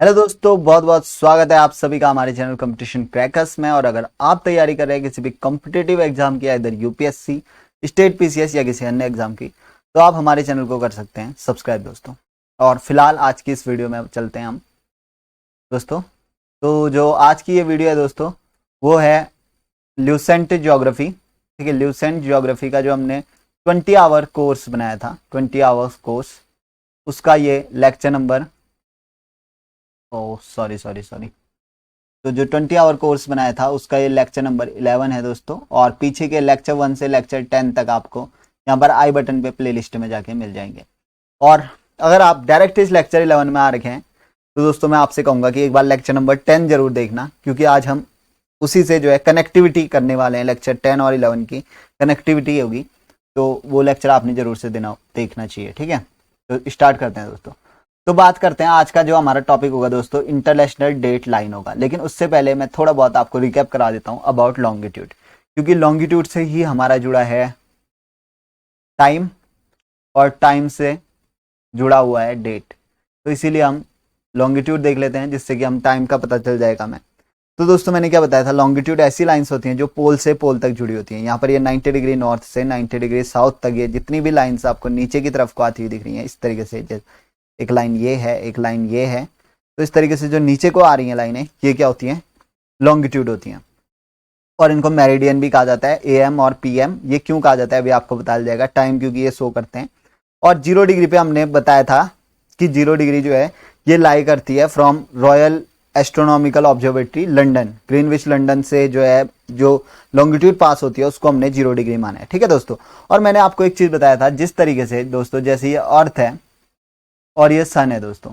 Hello दोस्तों, बहुत बहुत स्वागत है आप सभी का हमारे चैनल कंपटीशन क्रैकर्स में। और अगर आप तैयारी कर रहे हैं किसी भी कॉम्पिटिटिव एग्जाम की, इधर यूपीएससी, स्टेट पीसीएस या किसी अन्य एग्जाम की, तो आप हमारे चैनल को कर सकते हैं सब्सक्राइब दोस्तों। और फिलहाल आज की इस वीडियो में चलते हैं हम दोस्तों। तो जो आज की ये वीडियो है दोस्तों, वो है ल्यूसेंट ज्योग्राफी। ठीक है, ल्यूसेंट ज्योग्राफी का जो हमने 20 आवर कोर्स बनाया था, 20 आवर्स कोर्स, उसका ये लेक्चर नंबर, सॉरी, तो जो 20 आवर कोर्स बनाया था उसका ये लेक्चर नंबर 11 है दोस्तों। और पीछे के लेक्चर 1 से लेक्चर 10 तक आपको यहाँ पर आई बटन पे प्लेलिस्ट में जाके मिल जाएंगे। और अगर आप डायरेक्ट इस लेक्चर 11 में आ रखे हैं तो दोस्तों मैं आपसे कहूंगा कि एक बार लेक्चर नंबर 10 जरूर देखना, क्योंकि आज हम उसी से जो है कनेक्टिविटी करने वाले हैं। लेक्चर 10 और 11 की कनेक्टिविटी होगी, तो वो लेक्चर आपने जरूर से देखना चाहिए। ठीक है, तो स्टार्ट करते हैं दोस्तों। तो बात करते हैं आज का जो हमारा टॉपिक होगा दोस्तों, इंटरनेशनल डेट लाइन होगा। लेकिन उससे पहले मैं थोड़ा बहुत आपको रिकैप करा देता हूं अबाउट लॉन्गिट्यूड, क्योंकि लॉन्गिट्यूड से ही हमारा जुड़ा है टाइम, और टाइम से जुड़ा हुआ है डेट। तो इसीलिए हम लॉन्गिट्यूड देख लेते हैं, जिससे कि हम टाइम का पता चल जाएगा हमें। तो दोस्तों मैंने क्या बताया था, लॉन्गिट्यूड ऐसी लाइंस होती हैं जो पोल से पोल तक जुड़ी होती हैं। यहाँ पर ये 90 डिग्री नॉर्थ से 90 डिग्री साउथ तक, ये जितनी भी लाइंस आपको नीचे की तरफ को आती हुई दिख रही हैं इस तरीके से, एक लाइन ये है, एक लाइन ये है, तो इस तरीके से जो नीचे को आ रही हैं लाइनें, ये क्या होती हैं, लॉन्गिट्यूड होती हैं। और इनको मेरिडियन भी कहा जाता है, एएम और पीएम। ये क्यों कहा जाता है अभी आपको बताया जाएगा, टाइम क्योंकि ये शो करते हैं। और 0 डिग्री पे हमने बताया था कि 0 डिग्री जो है ये लाई करती है from royal astronomical observatory London, Greenwich London से जो है जो लॉन्गिट्यूड पास होती है उसको हमने 0 डिग्री माना है। ठीक है दोस्तों, और मैंने आपको एक चीज बताया था, जिस तरीके से दोस्तों जैसे ये अर्थ है और ये सन है दोस्तों,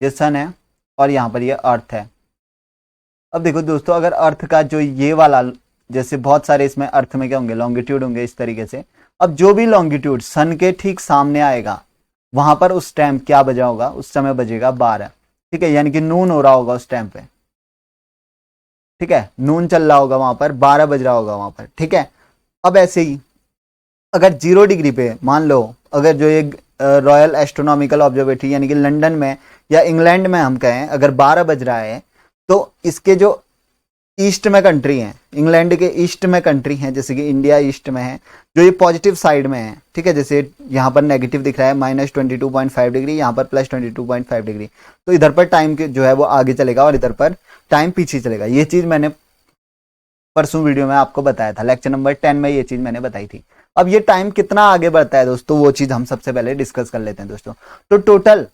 ये सन है और यहां पर ये अर्थ है। अब देखो दोस्तों, अगर अर्थ का जो ये वाला, जैसे बहुत सारे इसमें अर्थ में क्या होंगे, लॉन्गिट्यूड होंगे इस तरीके से। अब जो भी लॉन्गिट्यूड सन के ठीक सामने आएगा, वहां पर उस टाइम क्या बजा होगा, उस समय बजेगा 12। ठीक है, यानी कि नून हो रहा होगा उस टाइम पे। ठीक है, नून चल रहा होगा वहां पर, 12 बज रहा होगा वहां पर। ठीक है, अब ऐसे ही अगर 0 डिग्री पे मान लो, अगर जो ये रॉयल एस्ट्रोनॉमिकल ऑब्जर्वेटरी यानी कि लंदन में या इंग्लैंड में हम कहें, अगर 12 बज रहा है, तो इसके जो ईस्ट में कंट्री हैं, इंग्लैंड के ईस्ट में कंट्री हैं, जैसे कि इंडिया ईस्ट में है, जो ये पॉजिटिव साइड में है। ठीक है, जैसे यहाँ पर नेगेटिव दिख रहा है -22.5 डिग्री, यहाँ पर +22.5 डिग्री, तो इधर पर टाइम जो है वो आगे चलेगा और इधर पर टाइम पीछे चलेगा। ये चीज मैंने परसों वीडियो में आपको बताया था, लेक्चर नंबर 10 में ये चीज मैंने बताई थी। अब ये टाइम कितना आगे बढ़ता है दोस्तों, वो चीज हम सबसे पहले डिस्कस कर लेते हैं दोस्तों। तो टोटल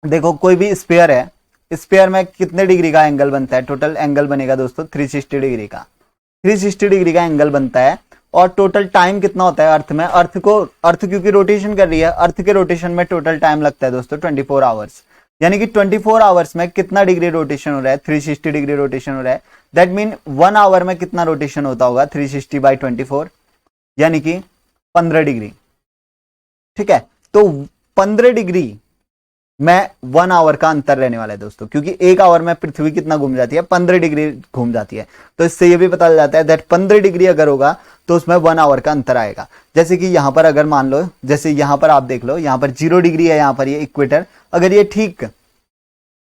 देखो, कोई भी स्पेयर है, स्पेयर में कितने डिग्री का एंगल बनता है, टोटल एंगल बनेगा दोस्तों 360 डिग्री का, 360 डिग्री का एंगल बनता है। और टोटल टाइम कितना होता है अर्थ में, अर्थ क्योंकि रोटेशन कर रही है, अर्थ के रोटेशन में टोटल टाइम लगता है दोस्तों 24 आवर्स। यानी कि 24 आवर्स में कितना डिग्री रोटेशन हो रहा है, 360 डिग्री रोटेशन हो रहा है। दैट मीन 1 आवर में कितना रोटेशन होता होगा, 360/24, यानी कि 15 डिग्री। ठीक है, तो 15 डिग्री में 1 आवर का अंतर रहने वाला है दोस्तों, क्योंकि 1 आवर में पृथ्वी कितना घूम जाती है, 15 डिग्री घूम जाती है। तो इससे यह भी पता चल जाता है दैट 15 डिग्री अगर होगा तो उसमें 1 आवर का अंतर आएगा। जैसे कि यहां पर अगर मान लो, जैसे यहां पर आप देख लो, यहां पर 0 डिग्री है, यहां पर ये इक्वेटर, अगर ये ठीक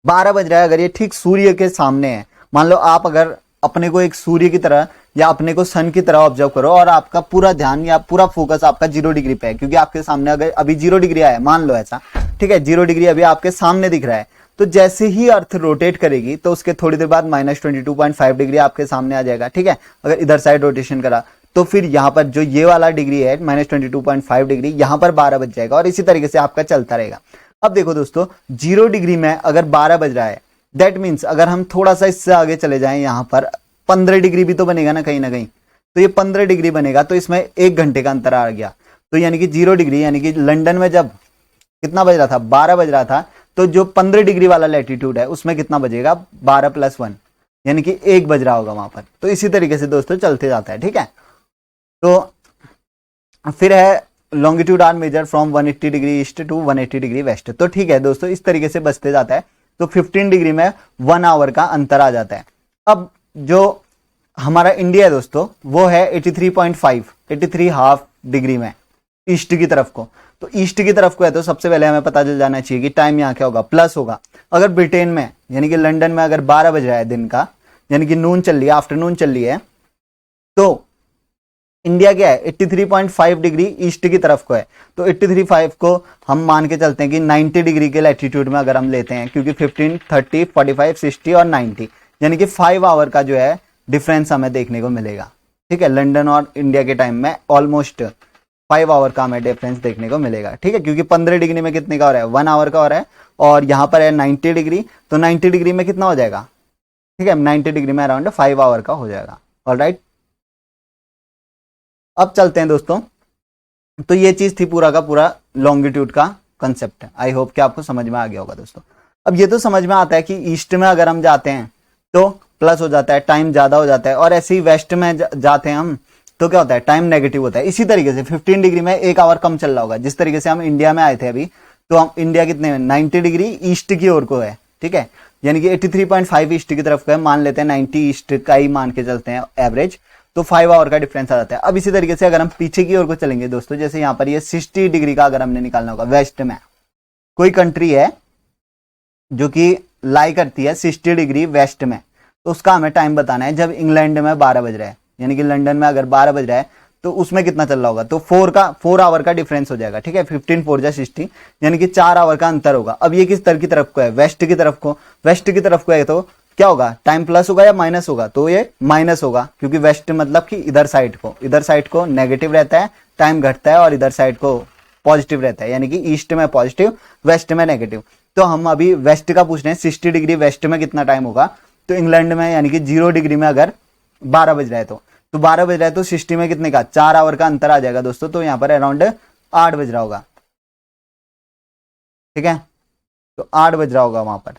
12 बज रहा है, अगर ये ठीक सूर्य के सामने है, मान लो आप अगर अपने को एक सूर्य की तरह या अपने को सन की तरह ऑब्जर्व करो, और आपका पूरा ध्यान या पूरा फोकस आपका 0 डिग्री पे है, क्योंकि आपके सामने अगर अभी 0 डिग्री आया, मान लो ऐसा, ठीक है, 0 डिग्री अभी आपके सामने दिख रहा है, तो जैसे ही अर्थ रोटेट करेगी तो उसके थोड़ी देर बाद -22.5 डिग्री आपके सामने आ जाएगा। ठीक है, अगर इधर साइड रोटेशन करा तो फिर यहां पर जो ये वाला डिग्री है -22.5 डिग्री, यहां पर 12 बज जाएगा, और इसी तरीके से आपका चलता रहेगा। अब देखो दोस्तों, 0 डिग्री में अगर 12 बज रहा है, दैट मीन्स अगर हम थोड़ा सा इससे आगे चले जाएं, यहां पर 15 डिग्री भी तो बनेगा ना कहीं, तो ये 15 डिग्री बनेगा, तो इसमें 1 घंटे का अंतर आ गया। तो यानी कि 0 डिग्री, यानी कि लंदन में जब कितना बज रहा था, 12 बज रहा था, तो जो 15 डिग्री वाला लैटिट्यूड है उसमें कितना बजेगा, 12 + 1, यानी कि 1 बज रहा होगा वहां पर। तो इसी तरीके से दोस्तों चलते जाता है। ठीक है, तो फिर है longitude are measure from 180 degree east to 180 degree west. तो ठीक है दोस्तों, इस तरीके से बचते जाता है। तो 15 डिग्री में 1 आवर का अंतर आ जाता है। अब जो हमारा इंडिया है दोस्तों, वो है 83.5 हाफ डिग्री में ईस्ट की तरफ को। तो ईस्ट की तरफ को है तो सबसे पहले हमें पता चल जाना चाहिए कि टाइम यहाँ क्या होगा, प्लस होगा। अगर ब्रिटेन में यानी कि लंदन में अगर 12 बज रहा है दिन का, यानी कि नून चल रही है, आफ्टरनून चल रही है, तो इंडिया क्या है 83.5 डिग्री ईस्ट की तरफ को है। तो 83.5 को हम मान के चलते हैं कि 90 डिग्री के लैटिट्यूड में अगर हम लेते हैं, क्योंकि 15, 30, 45, 60 और 90 यानी कि 5 आवर का जो है डिफरेंस हमें देखने को मिलेगा। ठीक है, लंदन और इंडिया के टाइम में ऑलमोस्ट 5 आवर का हमें डिफरेंस देखने को मिलेगा। ठीक है, क्योंकि 15 डिग्री में कितने का हो रहा है, 1 आवर का हो रहा है, और यहाँ पर है 90 डिग्री, तो 90 डिग्री में कितना हो जाएगा, ठीक है 90 डिग्री में अराउंड 5 आवर का हो जाएगा। ऑलराइट, अब चलते हैं दोस्तों। तो ये चीज थी पूरा का पूरा लॉन्गिट्यूड का कंसेप्ट है। आई होप कि आपको समझ में आ गया होगा दोस्तों। अब ये तो समझ में आता है कि ईस्ट में अगर हम जाते हैं तो प्लस हो जाता है, टाइम ज्यादा हो जाता है, और ऐसे ही वेस्ट में जाते हैं हम तो क्या होता है, टाइम नेगेटिव होता है। इसी तरीके से 15 डिग्री में 1 आवर कम चल रहा होगा। जिस तरीके से हम इंडिया में आए थे अभी, तो हम इंडिया कितने में 90 डिग्री ईस्ट की ओर को है। ठीक है, यानी कि 83.5 ईस्ट की तरफ को है, मान लेते हैं 90 ईस्ट का ही मान के चलते हैं एवरेज, तो 5 आवर का डिफरेंस आ जाता है। अब इसी तरीके से अगर हम पीछे की ओर को चलेंगे दोस्तों, जैसे यहाँ पर ये 60 डिग्री का अगर हमने निकालना होगा, वेस्ट में कोई कंट्री है जो कि लाई करती है 60 डिग्री वेस्ट में, तो उसका हमें टाइम बताना है जब इंग्लैंड में 12 बज रहा है, यानी कि लंदन में अगर 12 बज रहा है तो उसमें कितना चल रहा होगा, तो 4 आवर का डिफरेंस हो जाएगा। ठीक है, 15 4 जा 60, यानी कि 4 आवर का अंतर होगा। अब ये किस तरह की तरफ को है, वेस्ट की तरफ को। वेस्ट की तरफ को है तो क्या होगा, टाइम प्लस होगा या माइनस होगा, तो ये माइनस होगा, क्योंकि वेस्ट मतलब कि इधर साइड को नेगेटिव रहता है, टाइम घटता है, और इधर साइड को पॉजिटिव रहता है, यानी कि ईस्ट में पॉजिटिव, वेस्ट में नेगेटिव। तो हम अभी वेस्ट का पूछ रहे हैं, 60 डिग्री वेस्ट में कितना टाइम होगा, तो इंग्लैंड में यानी कि 0 डिग्री में अगर 12 बज रहा है तो 12 बज रहा है तो 60 में कितने का 4 आवर का अंतर आ जाएगा दोस्तों। तो यहाँ पर अराउंड 8 बज रहा होगा। ठीक है, तो 8 बज रहा होगा वहां पर,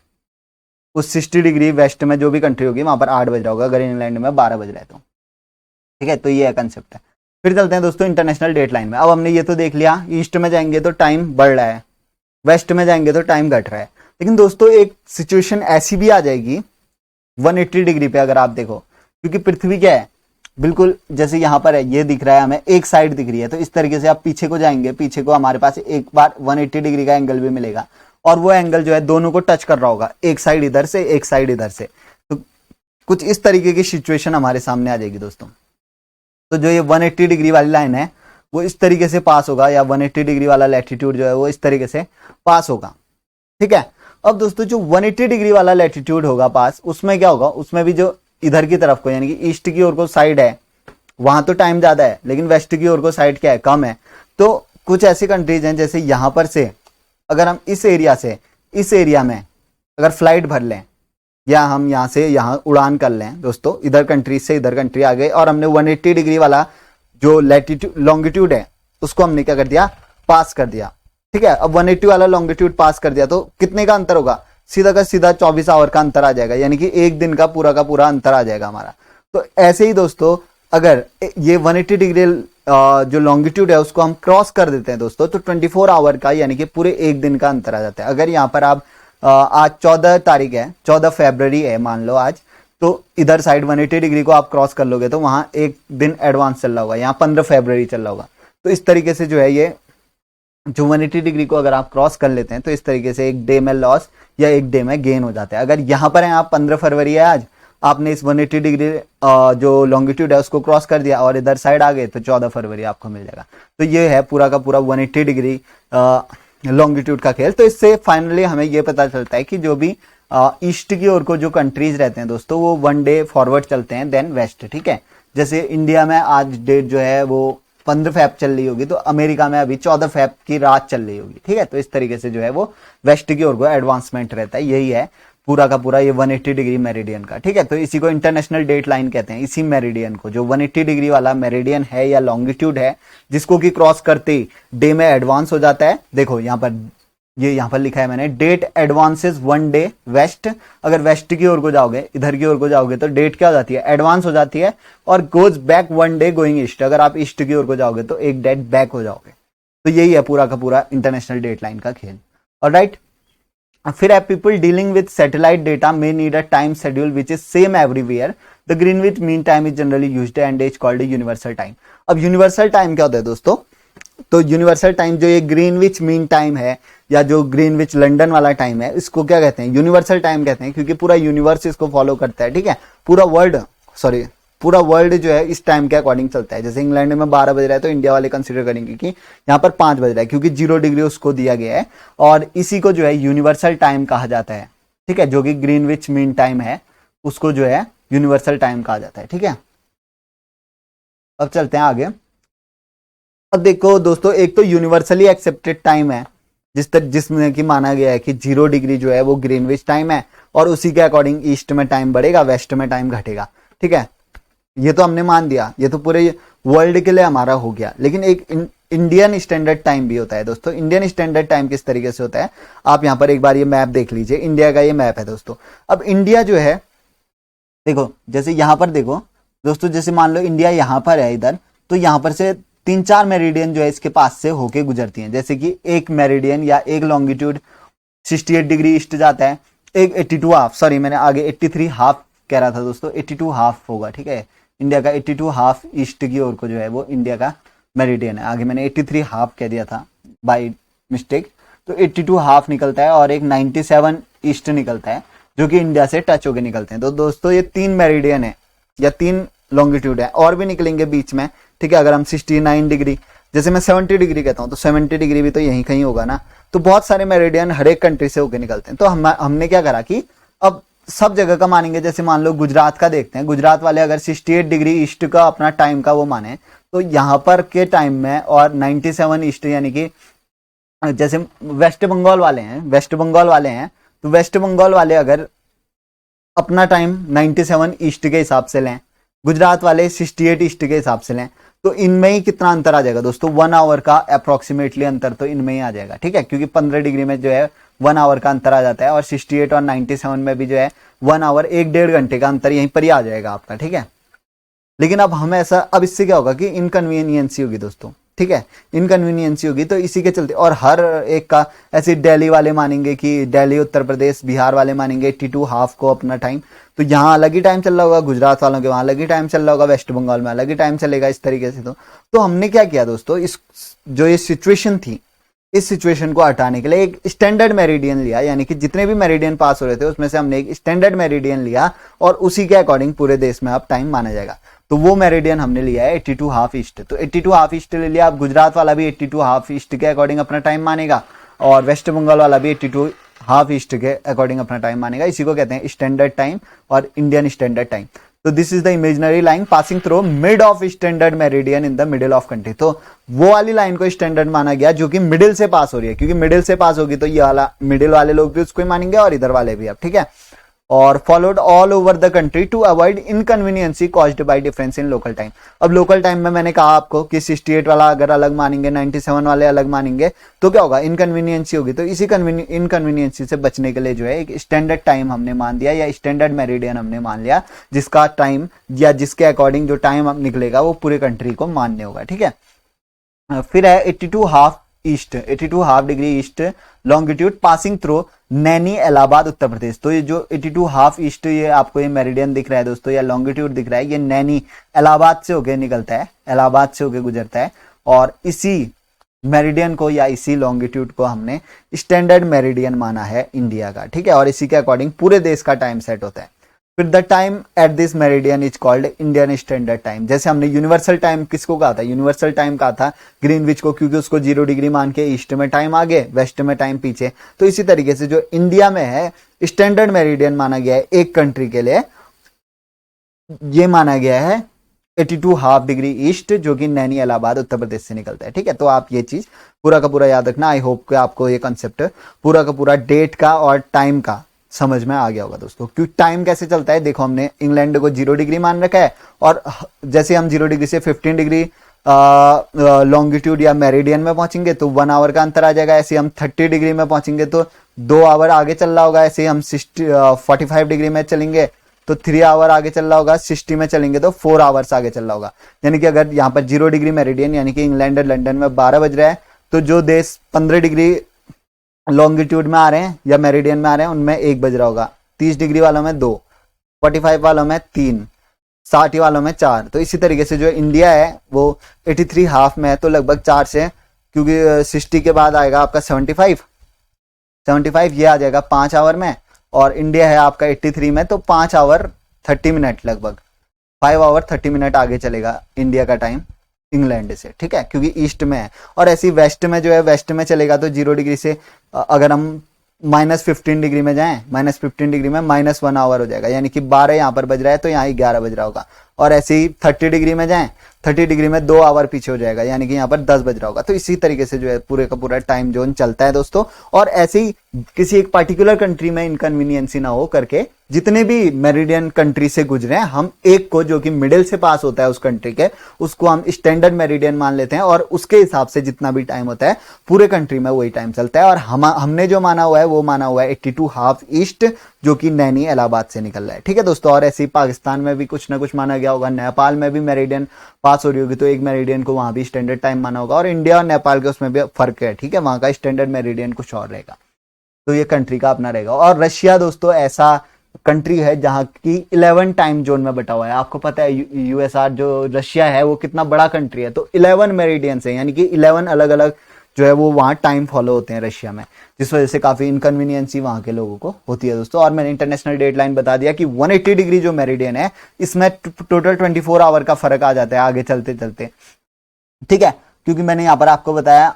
उस 60 डिग्री वेस्ट में जो भी कंट्री होगी वहां पर 8 बज रहा होगा, अगर इंग्लैंड में 12 बज रहा है तो। ठीक है, तो ये कंसेप्ट है। फिर चलते हैं दोस्तों इंटरनेशनल डेट लाइन में। अब हमने ये तो देख लिया, ईस्ट में जाएंगे तो टाइम बढ़ रहा है, वेस्ट में जाएंगे तो टाइम घट रहा है। लेकिन दोस्तों एक सिचुएशन ऐसी भी आ जाएगी 180 डिग्री पे, अगर आप देखो, क्योंकि पृथ्वी क्या है, बिल्कुल जैसे यहां पर है, ये दिख रहा है हमें, एक साइड दिख रही है, तो इस तरीके से आप पीछे को जाएंगे, पीछे को हमारे पास एक बार 180 डिग्री का एंगल भी मिलेगा, और वो एंगल जो है दोनों को टच कर रहा होगा, एक साइड इधर से, एक साइड इधर से। तो कुछ इस तरीके की सिचुएशन हमारे सामने आ जाएगी दोस्तों। तो जो ये 180 डिग्री वाली लाइन है वो इस तरीके से पास होगा, या 180 डिग्री वाला लैटिट्यूड जो है वो इस तरीके से पास होगा। ठीक है, अब दोस्तों जो 180 डिग्री वाला लैटिट्यूड होगा पास, उसमें क्या होगा, उसमें भी जो इधर की तरफ को यानी कि ईस्ट की ओर को साइड है, वहां तो टाइम ज्यादा है, लेकिन वेस्ट की ओर को साइड क्या है, कम है। तो कुछ ऐसी कंट्रीज हैं, जैसे यहां पर से अगर हम इस एरिया से इस एरिया में अगर फ्लाइट भर लें, या हम यहां से यहां उड़ान कर लें दोस्तों, इधर कंट्री से इधर कंट्री आ गए, और हमने 180 डिग्री वाला जो लैटिट्यूड लॉन्गिट्यूड है उसको हमने क्या कर दिया, पास कर दिया। ठीक है, अब 180 वाला लॉन्गिट्यूड पास कर दिया तो कितने का अंतर होगा, सीधा का सीधा 24 आवर का अंतर आ जाएगा, यानी कि एक दिन का पूरा अंतर आ जाएगा हमारा। तो ऐसे ही दोस्तों अगर ये 180 डिग्री जो लॉन्गिट्यूड है उसको हम क्रॉस कर देते हैं दोस्तों, तो 24 आवर का यानी कि पूरे एक दिन का अंतर आ जाता है। अगर यहाँ पर आप आज 14 तारीख है, 14 फरवरी है मान लो आज, तो इधर साइड 180 डिग्री को आप क्रॉस कर लोगे तो वहां एक दिन एडवांस चल रहा होगा, यहाँ 15 फरवरी चल रहा होगा। तो इस तरीके से जो है ये जो 180 डिग्री को अगर आप क्रॉस कर लेते हैं तो इस तरीके से एक डे में लॉस या एक डे में गेन हो जाता है। अगर यहाँ पर है आप 15 फरवरी है आज, आपने इस 180 डिग्री जो लॉन्गिट्यूड है उसको क्रॉस कर दिया और इधर साइड आ गए तो 14 फरवरी आपको मिल जाएगा। तो ये है पूरा का पूरा 180 डिग्री लॉन्गिट्यूड का खेल। तो इससे फाइनली हमें ये पता चलता है कि जो भी ईस्ट की ओर को जो कंट्रीज रहते हैं दोस्तों वो 1 डे फॉरवर्ड चलते हैं देन वेस्ट। ठीक है, जैसे इंडिया में आज डेट जो है वो 15 फेब चल रही होगी, तो अमेरिका में अभी 14 फेब की रात चल रही होगी। ठीक है, तो इस तरीके से जो है वो वेस्ट की ओर को एडवांसमेंट रहता है। यही है पूरा का पूरा ये 180 डिग्री मेरिडियन का। ठीक है, तो इसी को इंटरनेशनल डेट लाइन कहते हैं, इसी मेरिडियन को जो 180 डिग्री वाला मेरिडियन है या लॉन्गिट्यूड है, जिसको कि क्रॉस करते ही डे में एडवांस हो जाता है। देखो यहाँ पर ये यहाँ पर लिखा है मैंने, डेट एडवांसेस 1 डे वेस्ट। अगर वेस्ट की ओर को जाओगे, इधर की ओर को जाओगे तो डेट क्या हो जाती है, एडवांस हो जाती है, और goes back 1 day going east. अगर आप ईस्ट की ओर को जाओगे तो एक डेट बैक हो जाओगे। तो यही है पूरा का पूरा इंटरनेशनल डेट लाइन का खेल। ऑलराइट, फिर है people dealing with satellite data may need a time schedule which is same everywhere. The Greenwich mean time is generally used and is called universal time. अब यूनिवर्सल टाइम क्या होता है दोस्तों, तो यूनिवर्सल टाइम जो ये ग्रीनविच मीन टाइम है या जो ग्रीनविच लंदन वाला टाइम है, इसको क्या कहते हैं? यूनिवर्सल टाइम कहते हैं, क्योंकि पूरा यूनिवर्स इसको फॉलो करता है। ठीक है, पूरा वर्ल्ड जो है इस टाइम के अकॉर्डिंग चलता है। जैसे इंग्लैंड में 12 बज रहा है तो इंडिया वाले कंसीडर करेंगे कि यहाँ पर 5 बज रहा है, क्योंकि 0 डिग्री उसको दिया गया है, और इसी को जो है यूनिवर्सल टाइम कहा जाता है। ठीक है, जो कि ग्रीनविच मीन टाइम है उसको जो है यूनिवर्सल टाइम कहा जाता है। ठीक है, अब चलते हैं आगे। अब देखो दोस्तों, एक तो यूनिवर्सली एक्सेप्टेड टाइम है जिसमें कि माना गया है कि 0 डिग्री जो है वो ग्रीनविच टाइम है, और उसी के अकॉर्डिंग ईस्ट में टाइम बढ़ेगा, वेस्ट में टाइम घटेगा। ठीक है, ये तो हमने मान दिया, ये तो पूरे वर्ल्ड के लिए हमारा हो गया। लेकिन एक इंडियन स्टैंडर्ड टाइम भी होता है दोस्तों। इंडियन स्टैंडर्ड टाइम किस तरीके से होता है, आप यहाँ पर एक बार ये मैप देख लीजिए। इंडिया का ये मैप है दोस्तों। अब इंडिया जो है, देखो जैसे यहाँ पर देखो दोस्तों, जैसे मान लो इंडिया यहाँ पर है इधर, तो यहाँ पर से 3-4 मेरिडियन जो है इसके पास से होके गुजरती हैं। जैसे कि एक मेरिडियन या एक लॉन्गिट्यूड 68 डिग्री ईस्ट जाता है, एक 82 हाफ, सॉरी मैंने आगे 83 हाफ कह रहा था दोस्तों, 82 हाफ होगा। ठीक है, इंडिया का 82 हाफ ईस्ट की ओर को जो है वो इंडिया का मेरिडियन है। आगे मैंने 83 हाफ कह दिया था बाय मिस्टेक, तो 82 हाफ निकलता है, और एक 97 ईस्ट निकलता है जो कि इंडिया से टच होके निकलते हैं। तो दोस्तों ये 3 मेरिडियन है या 3 लॉन्गिट्यूड है, और भी निकलेंगे बीच में। ठीक है, अगर हम 69 डिग्री, जैसे मैं 70 डिग्री कहता हूँ तो 70 डिग्री भी तो यहीं कहीं होगा ना। तो बहुत सारे मेरिडियन हर एक कंट्री से होके निकलते हैं। तो हमने क्या करा कि अब सब जगह का मानेंगे। जैसे मान लो गुजरात का देखते हैं, गुजरात वाले अगर 68 डिग्री ईस्ट का अपना टाइम का वो माने, तो यहाँ पर के टाइम में और 97 ईस्ट, यानी कि जैसे वेस्ट बंगाल वाले हैं, तो वेस्ट बंगाल वाले अगर अपना टाइम 97 ईस्ट के हिसाब से लें, गुजरात वाले 68 ईस्ट के हिसाब से लें, तो इनमें ही कितना अंतर आ जाएगा दोस्तों? 1 आवर का अप्रोक्सीमेटली अंतर तो इनमें ही आ जाएगा। ठीक है, क्योंकि 15 डिग्री में जो है 1 आवर का अंतर आ जाता है, और 68 और 97 में भी जो है 1 आवर, 1-1.5 घंटे का अंतर यहीं पर ही आ जाएगा आपका। ठीक है, लेकिन अब इससे क्या होगा कि इनकन्वीनियंसी होगी दोस्तों। ठीक है, इनकन्वीनियंसी होगी, तो इसी के चलते, और हर एक का ऐसे दिल्ली वाले मानेंगे कि दिल्ली, उत्तर प्रदेश, बिहार वाले मानेंगे 82 हाफ को अपना टाइम, तो यहाँ अलग ही टाइम चल रहा होगा, गुजरात वालों के वहां अलग ही टाइम चल रहा होगा, वेस्ट बंगाल में अलग ही टाइम चलेगा, इस तरीके से। तो हमने क्या किया दोस्तों, जो ये सिचुएशन थी, इस सिचुएशन को हटाने के लिए एक स्टैंडर्ड मेरिडियन लिया, यानी कि जितने भी मेरिडियन पास हो रहे थे उसमें से हमने एक स्टैंडर्ड मेरिडियन लिया, और उसी के अकॉर्डिंग पूरे देश में अब टाइम माना जाएगा। तो वो मेरिडियन हमने लिया है 82 हाफ ईस्ट। तो 82 हाफ ईस्ट ले लिया। अब गुजरात वाला भी 82 हाफ ईस्ट के अकॉर्डिंग अपना टाइम मानेगा, और वेस्ट बंगाल वाला भी 82 हाफ ईस्ट के अकॉर्डिंग अपना टाइम मानेगा। इसी को कहते हैं स्टैंडर्ड टाइम और इंडियन स्टैंडर्ड टाइम। तो this is the imaginary line passing through mid of standard meridian in the middle of country. तो वो वाली लाइन को स्टैंडर्ड माना गया जो कि मिडिल से पास हो रही है, क्योंकि मिडिल से पास होगी तो ये वाला मिडिल वाले लोग भी उसको ही मानेंगे और इधर वाले भी। अब ठीक है, और followed all over the country to avoid inconveniency caused by difference in local time. अब लोकल टाइम में मैंने कहा आपको कि 68 वाला अगर अलग मानेंगे, 97 वाले अलग मानेंगे, तो क्या होगा, इनकन्वीनियंसी होगी। तो इसी इनकन्वीनियंसी से बचने के लिए जो है एक स्टैंडर्ड टाइम हमने मान दिया, या स्टैंडर्ड मेरिडियन हमने मान लिया, जिसका टाइम या जिसके अकॉर्डिंग जो टाइम निकलेगा वो पूरे कंट्री को मान्य होगा। ठीक है, फिर है 82 half east, 82 half degree east longitude passing through Naini Allahabad Uttar Pradesh. तो ये जो 82 हाफ ईस्ट, ये आपको ये मेरिडियन दिख रहा है दोस्तों, या लॉन्गिट्यूड दिख रहा है, ये नैनी इलाहाबाद से होके निकलता है, इलाहाबाद से होके गुजरता है। और इसी मेरिडियन को या इसी लॉन्गिट्यूड को हमने स्टैंडर्ड मेरिडियन माना है इंडिया का। ठीक है, और इसी के अकॉर्डिंग पूरे देश का टाइम सेट होता है। फिर the time at this meridian is called Indian standard time. जैसे हमने यूनिवर्सल टाइम किसको कहा था, यूनिवर्सल टाइम कहा था ग्रीनविच को, क्योंकि उसको 0 डिग्री मान के ईस्ट में टाइम आगे, वेस्ट में टाइम पीछे। तो इसी तरीके से जो इंडिया में है स्टैंडर्ड मेरिडियन माना गया है एक कंट्री के लिए, ये माना गया है 82 हाफ डिग्री ईस्ट, जो कि नैनी इलाहाबाद उत्तर प्रदेश से निकलता है। ठीक है, तो आप ये चीज पूरा का पूरा याद रखना। आई होप कि आपको ये कंसेप्ट पूरा का पूरा डेट का और टाइम का समझ में आ गया होगा दोस्तों। क्योंकि टाइम कैसे चलता है, देखो हमने इंग्लैंड को 0 डिग्री मान रखा है, और जैसे हम 0 डिग्री से 15 डिग्री लॉन्गिट्यूड या मेरिडियन में पहुंचेंगे तो 1 आवर का अंतर आ जाएगा। ऐसे हम 30 डिग्री में पहुंचेंगे तो 2 आवर आगे चल रहा होगा। ऐसे हम 45 डिग्री में चलेंगे तो 3 आवर आगे चल रहा होगा। 60 में चलेंगे तो 4 आवर्स आगे चल रहा होगा। यानी कि अगर यहाँ पर 0 डिग्री मेरिडियन यानी कि इंग्लैंड और लंदन में 12 बज रहा है, तो जो देश 15 डिग्री लॉन्गिट्यूड में आ रहे हैं या मेरिडियन में आ रहे हैं उनमें 1 बज रहा होगा। 30 डिग्री वालों में 2, 45 वालों में 3, 60 वालों में 4। तो इसी तरीके से जो इंडिया है वो 83 हाफ में है, तो लगभग 4 से, क्योंकि 60 के बाद आएगा आपका 75 ये आ जाएगा 5 आवर में, और इंडिया है आपका 83 में, तो 5 आवर 30 मिनट, लगभग 5 आवर 30 मिनट आगे चलेगा इंडिया का टाइम इंग्लैंड से, ठीक है, क्योंकि ईस्ट में है। और ऐसी वेस्ट में जो है, वेस्ट में चलेगा तो 0 डिग्री से अगर हम -15 डिग्री में जाएं, -15 डिग्री में -1 आवर हो जाएगा, यानी कि 12 यहाँ पर बज रहा है तो यहाँ ही 11 बज रहा होगा। और ऐसे ही 30 डिग्री में जाएं, 30 डिग्री में 2 आवर पीछे हो जाएगा, यानी कि यहाँ पर 10 बज रहा होगा। तो इसी तरीके से जो है पूरे का पूरा टाइम जोन चलता है दोस्तों। और ऐसे ही किसी एक पर्टिकुलर कंट्री में इनकन्वीनियंसी ना हो करके जितने भी मेरिडियन कंट्री से गुजरे हैं, हम एक को जो कि मिडिल से पास होता है उस कंट्री के, उसको हम स्टैंडर्ड मेरिडियन मान लेते हैं, और उसके हिसाब से जितना भी टाइम होता है पूरे कंट्री में वही टाइम चलता है। और हमने जो माना हुआ है वो माना हुआ है 82 हाफ ईस्ट, जो कि नैनी इलाहाबाद से निकल रहा है, ठीक है दोस्तों। और ऐसे ही पाकिस्तान में भी कुछ ना कुछ माना गया होगा, नेपाल में भी मेरिडियन पास हो रही होगी तो एक मेरिडियन को वहां भी स्टैंडर्ड टाइम माना होगा। और इंडिया और नेपाल के उसमें भी फर्क है, ठीक है, वहां का स्टैंडर्ड मेरिडियन कुछ और रहेगा, तो ये कंट्री का अपना रहेगा। और रशिया दोस्तों ऐसा कंट्री है जहां की 11 टाइम जोन में बटा हुआ है। आपको पता है यूएसआर जो रशिया है वो कितना बड़ा कंट्री है, तो 11 मेरिडियंस है, यानी कि 11 अलग अलग जो है वो वहां टाइम फॉलो होते हैं रशिया में, जिस वजह से काफी इनकन्वीनियंसी वहां के लोगों को होती है दोस्तों। और मैंने इंटरनेशनल डेट लाइन बता दिया कि 180 डिग्री जो मेरिडियन है इसमें टोटल 24 आवर का फर्क आ जाता है आगे चलते चलते, ठीक है, क्योंकि मैंने यहाँ पर आपको बताया,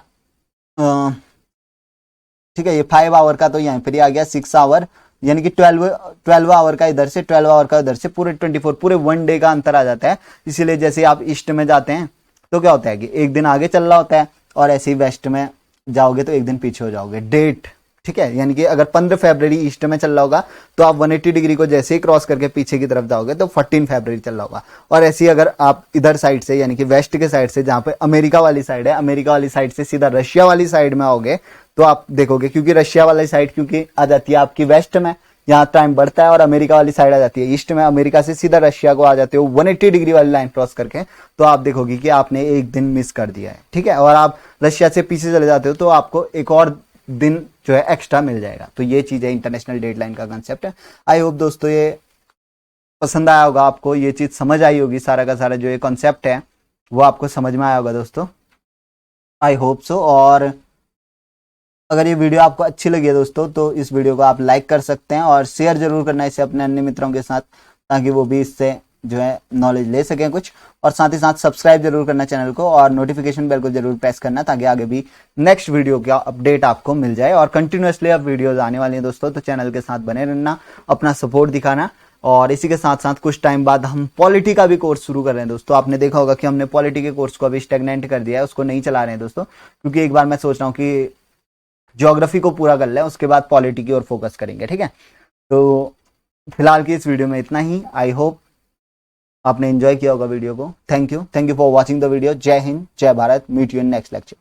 ठीक है, ये 5 आवर का तो यहाँ पर ही आ गया 6 आवर, यानी कि 12 आवर का इधर से, 12 आवर का इधर से, पूरे 24, पूरे 1 डे का अंतर आ जाता है। इसीलिए जैसे आप ईस्ट में जाते हैं तो क्या होता है कि एक दिन आगे चल रहा होता है, और ऐसे ही वेस्ट में जाओगे तो एक दिन पीछे हो जाओगे डेट, ठीक है। यानी कि अगर 15 फरवरी ईस्ट में चल रहा होगा तो आप 180 डिग्री को जैसे ही क्रॉस करके पीछे की तरफ जाओगे तो 14 फरवरी चल रहा होगा। और ऐसे ही अगर आप इधर साइड से, यानी कि वेस्ट के साइड से, जहां पे अमेरिका वाली साइड है, अमेरिका वाली साइड से सीधा रशिया वाली साइड में आओगे तो आप देखोगे, क्योंकि रशिया वाली साइड क्योंकि आ जाती है आपकी वेस्ट में, यहाँ टाइम बढ़ता है, और अमेरिका वाली साइड आ जाती है ईस्ट में, अमेरिका से सीधा रशिया को आ जाते हो 180 डिग्री वाली लाइन क्रॉस करके, तो आप देखोगे कि आपने एक दिन मिस कर दिया है, ठीक है। और आप रशिया से पीछे चले जाते हो तो आपको एक और दिन जो है एक्स्ट्रा मिल जाएगा। तो ये चीज है इंटरनेशनल डेडलाइन का कंसेप्ट है। आई होप दोस्तों ये पसंद आया होगा आपको, ये चीज समझ आई होगी, सारा का सारा जो ये कॉन्सेप्ट है वो आपको समझ में आया होगा दोस्तों, आई होप सो। और अगर ये वीडियो आपको अच्छी लगी है दोस्तों तो इस वीडियो को आप लाइक कर सकते हैं और शेयर जरूर करना इसे अपने अन्य मित्रों के साथ, ताकि वो भी इससे जो है नॉलेज ले सकें कुछ। और साथ ही साथ सब्सक्राइब जरूर करना चैनल को, और नोटिफिकेशन बेल को जरूर प्रेस करना, ताकि आगे भी नेक्स्ट वीडियो का अपडेट आपको मिल जाए। और कंटिन्यूअसली अब वीडियोज आने वाली हैं दोस्तों, तो चैनल के साथ बने रहना, अपना सपोर्ट दिखाना। और इसी के साथ साथ कुछ टाइम बाद हम पॉलिटी का भी कोर्स शुरू कर रहे हैं दोस्तों। आपने देखा होगा कि हमने पॉलिटी के कोर्स को अभी स्टेगनेंट कर दिया है, उसको नहीं चला रहे हैं दोस्तों, क्योंकि एक बार मैं सोच रहा हूँ कि ज्योग्राफी को पूरा कर लें, उसके बाद पॉलिटी की ओर फोकस करेंगे, ठीक है। तो फिलहाल की इस वीडियो में इतना ही। आई होप आपने एंजॉय किया होगा वीडियो को। Thank you for watching the video. जय हिंद, जय Bharat. Meet you in next lecture.